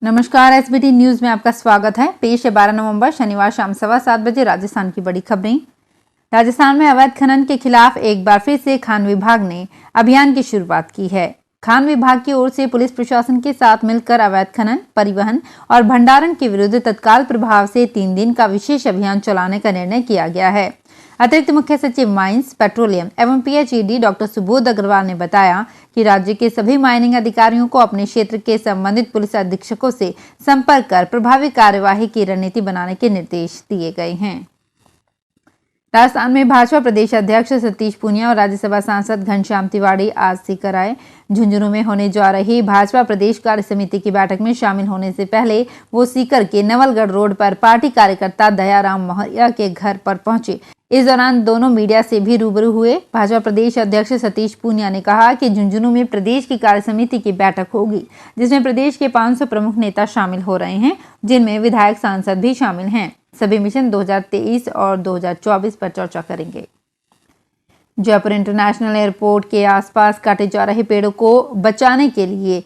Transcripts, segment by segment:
नमस्कार, SBT news में आपका स्वागत है। पेश है 12 नवंबर शनिवार शाम 7:15 बजे राजस्थान की बड़ी खबरें। राजस्थान में अवैध खनन के खिलाफ एक बार फिर से खान विभाग ने अभियान की शुरुआत की है। खान विभाग की ओर से पुलिस प्रशासन के साथ मिलकर अवैध खनन, परिवहन और भंडारण के विरुद्ध तत्काल प्रभाव से 3 दिन का विशेष अभियान चलाने का निर्णय किया गया है। अतिरिक्त मुख्य सचिव माइंस, पेट्रोलियम एवं पीएचईडी डॉक्टर सुबोध अग्रवाल ने बताया कि राज्य के सभी माइनिंग अधिकारियों को अपने क्षेत्र के संबंधित पुलिस अधीक्षकों से संपर्क कर प्रभावी कार्यवाही की रणनीति बनाने के निर्देश दिए गए हैं। राजस्थान में भाजपा प्रदेश अध्यक्ष सतीश पूनिया और राज्यसभा सांसद घनश्याम तिवाड़ी आज सीकर आए। झुंझुनू में होने जा रही भाजपा प्रदेश कार्य समिति की बैठक में शामिल होने से पहले वो सीकर के नवलगढ़ रोड पर पार्टी कार्यकर्ता दयाराम मौर्य के घर पर पहुंचे। इस दौरान दोनों मीडिया से भी रूबरू हुए। भाजपा प्रदेश अध्यक्ष सतीश पूनिया ने कहा कि झुंझुनू में प्रदेश की कार्य समिति की बैठक होगी, जिसमें प्रदेश के 500 प्रमुख नेता शामिल हो रहे हैं, जिनमें विधायक, सांसद भी शामिल हैं। सभी मिशन 2023 और 2024 पर चर्चा करेंगे। जयपुर इंटरनेशनल एयरपोर्ट के आसपास काटे जा रहे पेड़ों को बचाने के लिए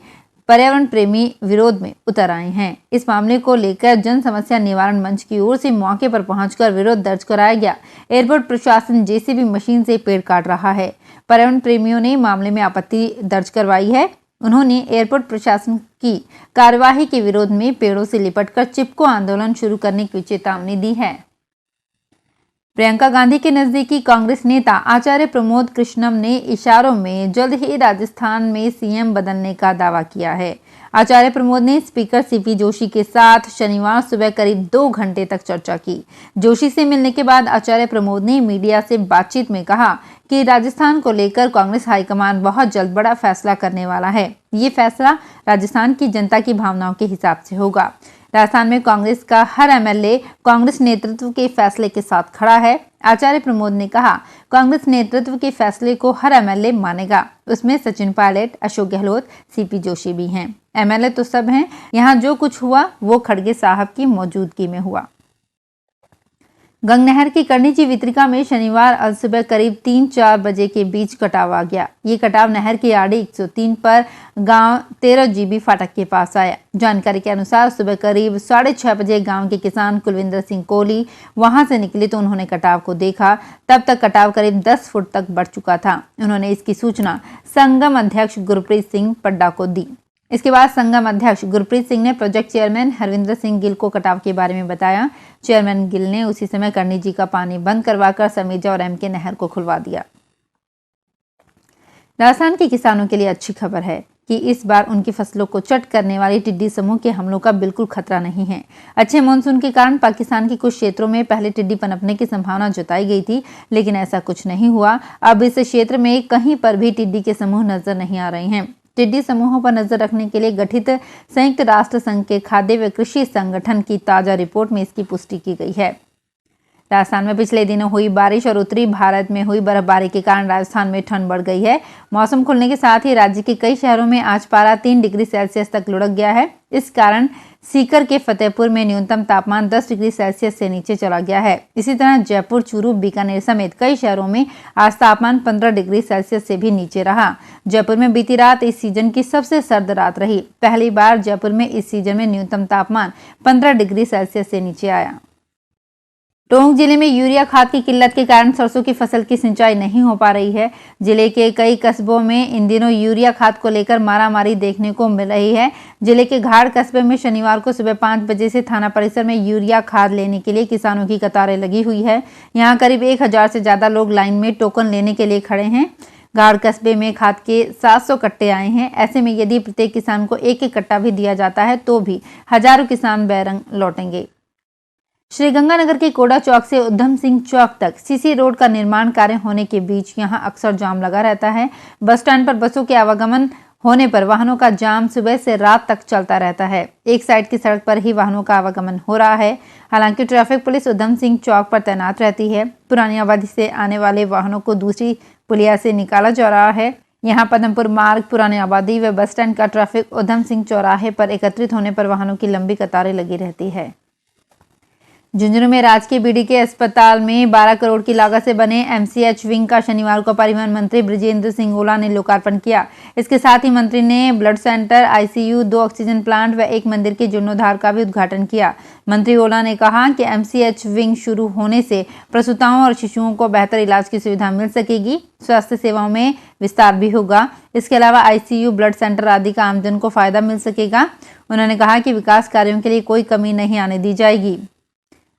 पर्यावरण प्रेमी विरोध में उतर आए हैं। इस मामले को लेकर जन समस्या निवारण मंच की ओर से मौके पर पहुंचकर विरोध दर्ज कराया गया। एयरपोर्ट प्रशासन जेसीबी मशीन से पेड़ काट रहा है। पर्यावरण प्रेमियों ने मामले में आपत्ति दर्ज करवाई है। उन्होंने एयरपोर्ट प्रशासन की कार्यवाही के विरोध में पेड़ों से लिपटकर चिपको आंदोलन शुरू करने की चेतावनी दी है। प्रियंका गांधी के नजदीकी कांग्रेस नेता आचार्य प्रमोद कृष्णम ने इशारों में जल्द ही राजस्थान में सीएम बदलने का दावा किया है। आचार्य प्रमोद ने स्पीकर सीपी जोशी के साथ शनिवार सुबह करीब 2 घंटे तक चर्चा की। जोशी से मिलने के बाद आचार्य प्रमोद ने मीडिया से बातचीत में कहा कि राजस्थान को लेकर कांग्रेस हाईकमान बहुत जल्द बड़ा फैसला करने वाला है। ये फैसला राजस्थान की जनता की भावनाओं के हिसाब से होगा। राजस्थान में कांग्रेस का हर एमएलए कांग्रेस नेतृत्व के फैसले के साथ खड़ा है। आचार्य प्रमोद ने कहा, कांग्रेस नेतृत्व के फैसले को हर एमएलए मानेगा। उसमें सचिन पायलट, अशोक गहलोत, सीपी जोशी भी हैं। एमएलए तो सब हैं। यहाँ जो कुछ हुआ वो खड़गे साहब की मौजूदगी में हुआ। गंग नहर की करनीची वितरिका में शनिवार अल सुबह करीब 3-4 बजे के बीच कटाव आ गया। ये कटाव नहर की आड़ी 103 पर गांव 13 जीबी फाटक के पास आया। जानकारी के अनुसार सुबह करीब 6:30 बजे गांव के किसान कुलविंदर सिंह कोहली वहां से निकले तो उन्होंने कटाव को देखा। तब तक कटाव करीब 10 फुट तक बढ़ चुका था। उन्होंने इसकी सूचना संगम अध्यक्ष गुरप्रीत सिंह पड्डा को दी। इसके बाद संगम अध्यक्ष गुरप्रीत सिंह ने प्रोजेक्ट चेयरमैन हरविंदर सिंह गिल को कटाव के बारे में बताया। चेयरमैन गिल ने उसी समय करनीजी का पानी बंद करवाकर समीजा और एमके नहर को खुलवा दिया। राजस्थान के किसानों के लिए अच्छी खबर है कि इस बार उनकी फसलों को चट करने वाली टिड्डी समूह के हमलों का बिल्कुल खतरा नहीं है। अच्छे मानसून के कारण पाकिस्तान के कुछ क्षेत्रों में पहले टिड्डी पनपने की संभावना जताई गई थी, लेकिन ऐसा कुछ नहीं हुआ। अब इस क्षेत्र में कहीं पर भी टिड्डी के समूह नजर नहीं आ रहे हैं। टिड्डी समूहों पर नजर रखने के लिए गठित संयुक्त राष्ट्र संघ के खाद्य व कृषि संगठन की ताजा रिपोर्ट में इसकी पुष्टि की गई है। राजस्थान में पिछले दिनों हुई बारिश और उत्तरी भारत में हुई बर्फबारी के कारण राजस्थान में ठंड बढ़ गई है। मौसम खुलने के साथ ही राज्य के कई शहरों में आज पारा 3 डिग्री सेल्सियस तक लुढ़क गया है। इस कारण सीकर के फतेहपुर में न्यूनतम तापमान 10 डिग्री सेल्सियस से नीचे चला गया है। इसी तरह जयपुर, चूरू, बीकानेर समेत कई शहरों में आज तापमान 15 डिग्री सेल्सियस से भी नीचे रहा। जयपुर में बीती रात इस सीजन की सबसे सर्द रात रही। पहली बार जयपुर में इस सीजन में न्यूनतम तापमान 15 डिग्री सेल्सियस से नीचे आया। टोंक जिले में यूरिया खाद की किल्लत के कारण सरसों की फसल की सिंचाई नहीं हो पा रही है। जिले के कई कस्बों में इन दिनों यूरिया खाद को लेकर मारामारी देखने को मिल रही है। जिले के घाड़ कस्बे में शनिवार को सुबह 5 बजे से थाना परिसर में यूरिया खाद लेने के लिए किसानों की कतारें लगी हुई है। यहाँ करीब 1000 से ज्यादा लोग लाइन में टोकन लेने के लिए खड़े हैं। घाड़ कस्बे में खाद के 700 कट्टे आए हैं। ऐसे में यदि प्रत्येक किसान को एक कट्टा भी दिया जाता है तो भी हजारों किसान बैरंग लौटेंगे। श्रीगंगानगर के कोड़ा चौक से उधम सिंह चौक तक सीसी रोड का निर्माण कार्य होने के बीच यहां अक्सर जाम लगा रहता है। बस स्टैंड पर बसों के आवागमन होने पर वाहनों का जाम सुबह से रात तक चलता रहता है। एक साइड की सड़क पर ही वाहनों का आवागमन हो रहा है। हालांकि ट्रैफिक पुलिस उधम सिंह चौक पर तैनात रहती है। पुरानी आबादी से आने वाले वाहनों को दूसरी पुलिया से निकाला जा रहा है। यहाँ पदमपुर मार्ग, पुरानी आबादी व बस स्टैंड का ट्रैफिक उधम सिंह चौराहे पर एकत्रित होने पर वाहनों की लंबी कतारें लगी रहती है। झुंझुनू में राजकीय बीडीके अस्पताल में 12 करोड़ की लागत से बने एमसीएच विंग का शनिवार को परिवहन मंत्री बृजेंद्र सिंह ओला ने लोकार्पण किया। इसके साथ ही मंत्री ने blood centre, ICU, 2 oxygen plant व एक मंदिर के जीर्णोद्धार का भी उद्घाटन किया। मंत्री ओला ने कहा कि एमसीएच विंग शुरू होने से प्रसूताओं और शिशुओं को बेहतर इलाज की सुविधा मिल सकेगी, स्वास्थ्य सेवाओं में विस्तार भी होगा। इसके अलावा आईसीयू, ब्लड सेंटर आदि का आमजन को फायदा मिल सकेगा। उन्होंने कहा कि विकास कार्यों के लिए कोई कमी नहीं आने दी जाएगी।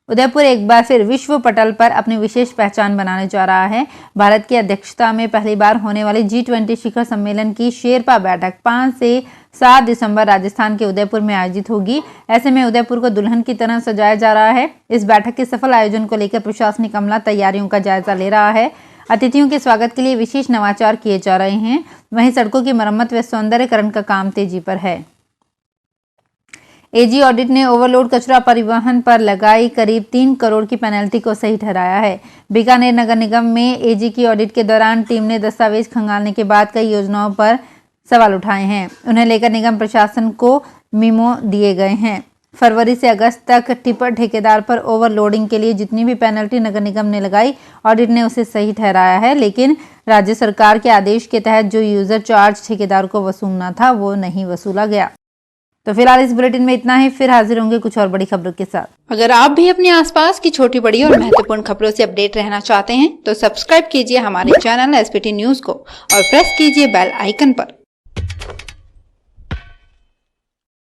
उदयपुर एक बार फिर विश्व पटल पर अपनी विशेष पहचान बनाने जा रहा है। भारत की अध्यक्षता में पहली बार होने वाली G20 शिखर सम्मेलन की शेरपा बैठक 5 से 7 दिसंबर राजस्थान के उदयपुर में आयोजित होगी। ऐसे में उदयपुर को दुल्हन की तरह सजाया जा रहा है। इस बैठक के सफल आयोजन को लेकर प्रशासनिक अमला तैयारियों का जायजा ले रहा है। अतिथियों के स्वागत के लिए विशेष नवाचार किए जा रहे हैं। वहीं सड़कों की मरम्मत व सौंदर्यकरण का काम तेजी पर है। एजी ऑडिट ने ओवरलोड कचरा परिवहन पर लगाई करीब 3 करोड़ की पेनल्टी को सही ठहराया है। बीकानेर नगर निगम में एजी की ऑडिट के दौरान टीम ने दस्तावेज खंगालने के बाद कई योजनाओं पर सवाल उठाए हैं। उन्हें लेकर निगम प्रशासन को मीमो दिए गए हैं। फरवरी से अगस्त तक टिपर ठेकेदार पर ओवरलोडिंग के लिए जितनी भी पेनल्टी नगर निगम ने लगाई, ऑडिट ने उसे सही ठहराया है। लेकिन राज्य सरकार के आदेश के तहत जो यूजर चार्ज ठेकेदार को वसूलना था वो नहीं वसूला गया। तो फिलहाल इस बुलेटिन में इतना ही। फिर हाजिर होंगे कुछ और बड़ी खबरों के साथ। अगर आप भी अपने आसपास की छोटी बड़ी और महत्वपूर्ण खबरों से अपडेट रहना चाहते हैं तो सब्सक्राइब कीजिए हमारे चैनल एसपीटी न्यूज को और प्रेस कीजिए बेल आइकन पर।